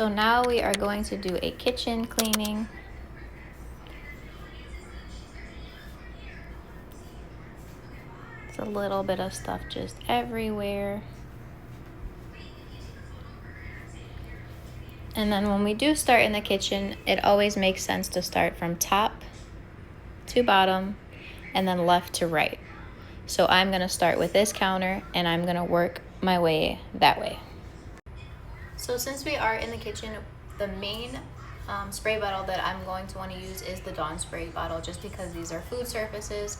So now we are going to do a kitchen cleaning. It's a little bit of stuff just everywhere. And then when we do start in the kitchen, it always makes sense to start from top to bottom and then left to right. So I'm going to start with this counter and I'm going to work my way that way. So since we are in the kitchen, the main spray bottle that I'm going to want to use is the Dawn spray bottle, just because these are food surfaces.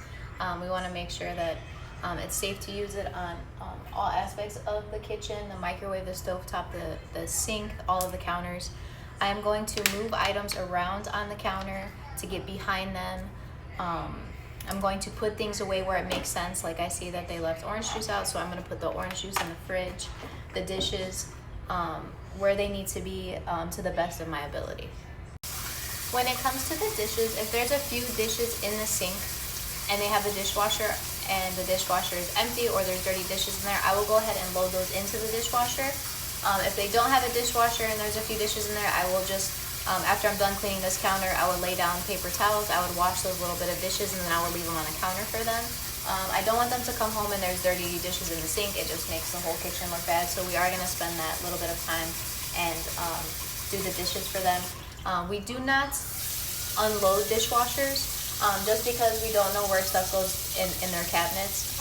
We want to make sure that it's safe to use it on all aspects of the kitchen, the microwave, the stovetop, the sink, all of the counters. I'm going to move items around on the counter to get behind them. I'm going to put things away where it makes sense. Like I see that they left orange juice out, so I'm going to put the orange juice in the fridge, the dishes, where they need to be to the best of my ability. When it comes to the dishes, if there's a few dishes in the sink and they have the dishwasher and the dishwasher is empty or there's dirty dishes in there, I will go ahead and load those into the dishwasher. If they don't have a dishwasher and there's a few dishes in there, I will just, after I'm done cleaning this counter, I would lay down paper towels, I would wash those little bit of dishes, and then I would leave them on the counter for them. I don't want them to come home and there's dirty dishes in the sink. It just makes the whole kitchen look bad. So we are going to spend that little bit of time and do the dishes for them. We do not unload dishwashers just because we don't know where stuff goes in their cabinets.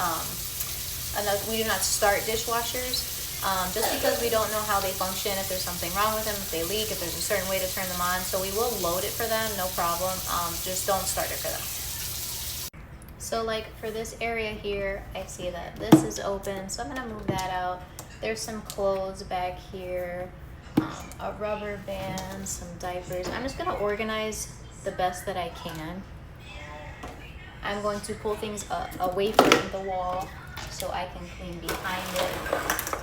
And we do not start dishwashers just because we don't know how they function, if there's something wrong with them, if they leak, if there's a certain way to turn them on. So we will load it for them, no problem. Just don't start it for them. So like for this area here, I see that this is open, so I'm gonna move that out. There's some clothes back here, a rubber band, some diapers. I'm just gonna organize the best that I can. I'm going to pull things away from the wall so I can clean behind it.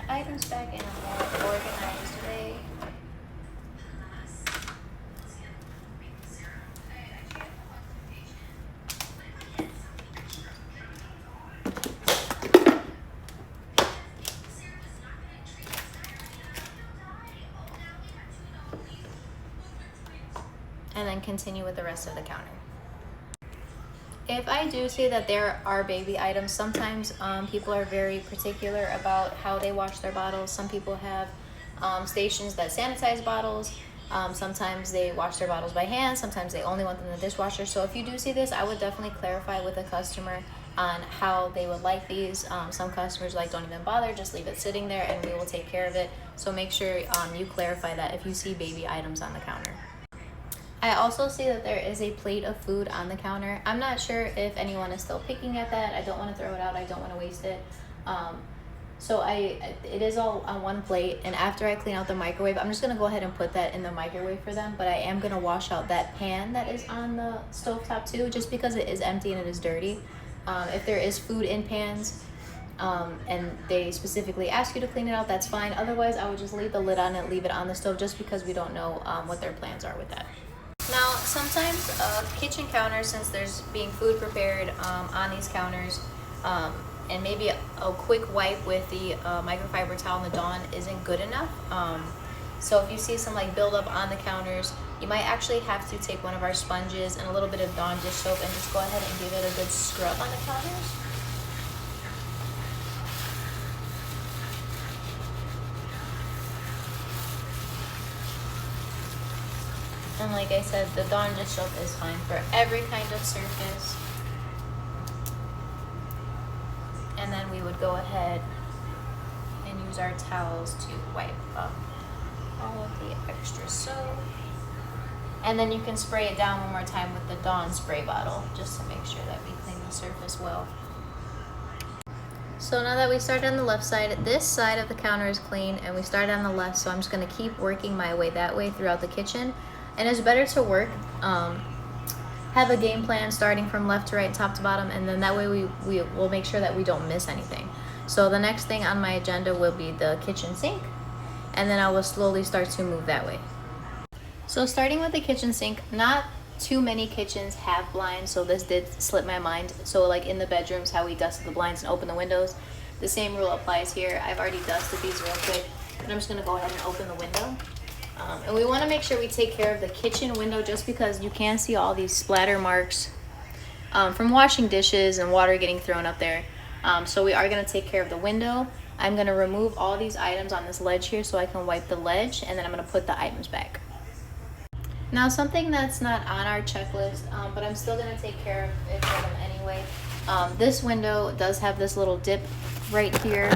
Items back in a more organized way. And then continue with the rest of the counter. If I do see that there are baby items, sometimes people are very particular about how they wash their bottles. Some people have stations that sanitize bottles. Sometimes they wash their bottles by hand. Sometimes they only want them in the dishwasher. So if you do see this, I would definitely clarify with the customer on how they would like these. Some customers don't even bother, just leave it sitting there and we will take care of it. So make sure you clarify that if you see baby items on the counter. I also see that there is a plate of food on the counter. I'm not sure if anyone is still picking at that. I don't want to throw it out. I don't want to waste it. So it is all on one plate, and after I clean out the microwave, I'm just going to go ahead and put that in the microwave for them, but I am going to wash out that pan that is on the stovetop too, just because it is empty and it is dirty. If there is food in pans, and they specifically ask you to clean it out, that's fine. Otherwise, I would just leave the lid on it, leave it on the stove, just because we don't know what their plans are with that. Now, sometimes kitchen counters, since there's being food prepared on these counters, and maybe a quick wipe with the microfiber towel in the Dawn isn't good enough. So if you see some buildup on the counters, you might actually have to take one of our sponges and a little bit of Dawn dish soap and just go ahead and give it a good scrub on the counters. And like I said, the Dawn dish soap is fine for every kind of surface. And then we would go ahead and use our towels to wipe up all of the extra soap. And then you can spray it down one more time with the Dawn spray bottle, just to make sure that we clean the surface well. So now that we started on the left side, this side of the counter is clean, and we started on the left, so I'm just going to keep working my way that way throughout the kitchen. And it's better to work, have a game plan starting from left to right, top to bottom, and then that way we will make sure that we don't miss anything. So the next thing on my agenda will be the kitchen sink, and then I will slowly start to move that way. So starting with the kitchen sink, not too many kitchens have blinds, so this did slip my mind. So like in the bedrooms, how we dusted the blinds and open the windows, the same rule applies here. I've already dusted these real quick, but I'm just gonna go ahead and open the window. And we wanna make sure we take care of the kitchen window, just because you can see all these splatter marks from washing dishes and water getting thrown up there. So we are gonna take care of the window. I'm gonna remove all these items on this ledge here so I can wipe the ledge, and then I'm gonna put the items back. Now, something that's not on our checklist, but I'm still gonna take care of it for them anyway. This window does have this little dip right here,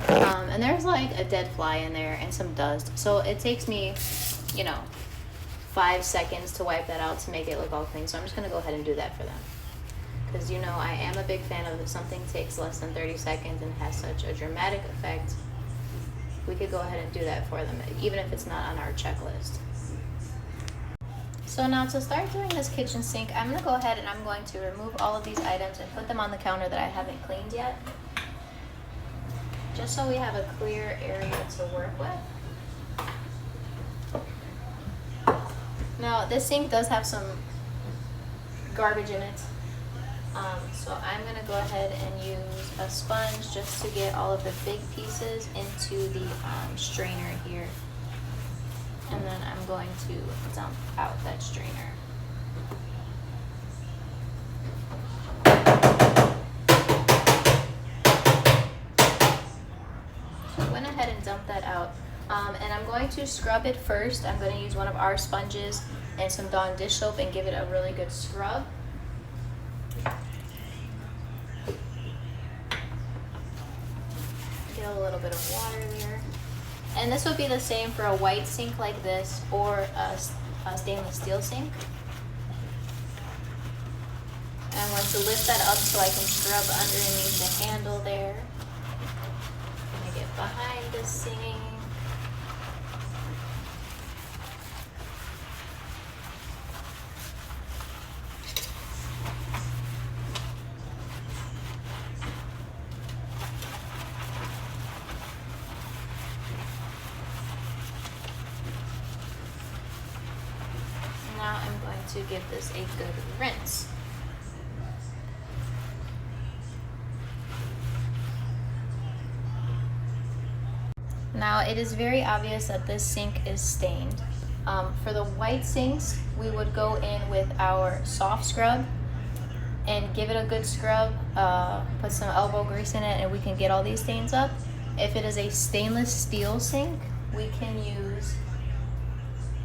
and there's like a dead fly in there and some dust. So it takes me, 5 seconds to wipe that out to make it look all clean. So I'm just gonna go ahead and do that for them. Because I am a big fan of, if something takes less than 30 seconds and has such a dramatic effect, we could go ahead and do that for them, even if it's not on our checklist. So now to start doing this kitchen sink, I'm going to go ahead and I'm going to remove all of these items and put them on the counter that I haven't cleaned yet, just so we have a clear area to work with. Now this sink does have some garbage in it, so I'm going to go ahead and use a sponge just to get all of the big pieces into the strainer here. And then I'm going to dump out that strainer. So I went ahead and dumped that out. And I'm going to scrub it first. I'm going to use one of our sponges and some Dawn dish soap and give it a really good scrub. Get a little bit of water there. And this would be the same for a white sink like this, or a stainless steel sink. And I want to lift that up so I can scrub underneath the handle there. I'm gonna get behind the sink. Now I'm going to give this a good rinse. Now it is very obvious that this sink is stained. For the white sinks, we would go in with our soft scrub and give it a good scrub, put some elbow grease in it, and we can get all these stains up. If it is a stainless steel sink, we can use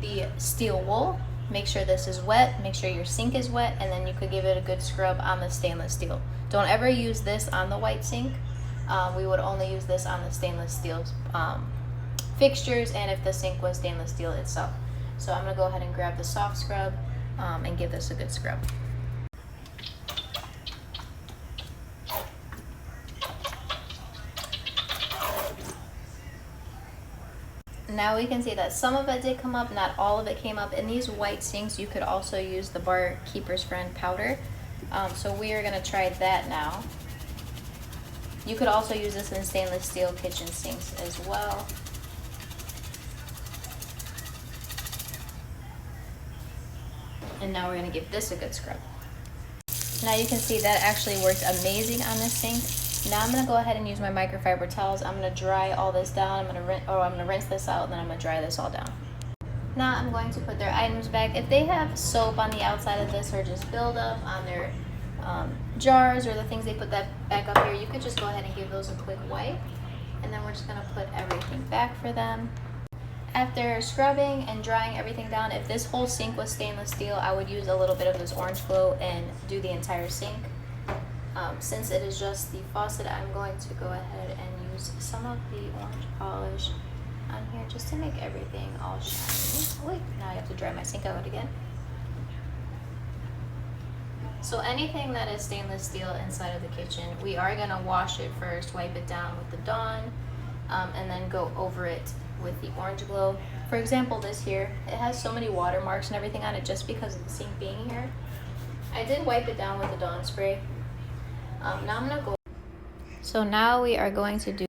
the steel wool. Make sure this is wet, make sure your sink is wet, and then you could give it a good scrub on the stainless steel. Don't ever use this on the white sink. We would only use this on the stainless steel fixtures, and if the sink was stainless steel itself. So I'm gonna go ahead and grab the soft scrub and give this a good scrub. Now we can see that some of it did come up, not all of it came up. In these white sinks, you could also use the Barkeeper's Friend powder. So we are gonna try that now. You could also use this in stainless steel kitchen sinks as well. And now we're gonna give this a good scrub. Now you can see that actually worked amazing on this sink. Now I'm gonna go ahead and use my microfiber towels. I'm gonna dry all this down. I'm gonna rinse this out, and then I'm gonna dry this all down. Now I'm going to put their items back. If they have soap on the outside of this, or just buildup on their jars or the things they put that back up here, you could just go ahead and give those a quick wipe. And then we're just gonna put everything back for them. After scrubbing and drying everything down, if this whole sink was stainless steel, I would use a little bit of this orange glow and do the entire sink. Since it is just the faucet, I'm going to go ahead and use some of the orange polish on here just to make everything all shiny. Wait, now I have to dry my sink out again. So anything that is stainless steel inside of the kitchen, we are going to wash it first, wipe it down with the Dawn, and then go over it with the orange glow. For example, this here, it has so many watermarks and everything on it just because of the sink being here. I did wipe it down with the Dawn spray. Now I'm gonna go. So now we are going to do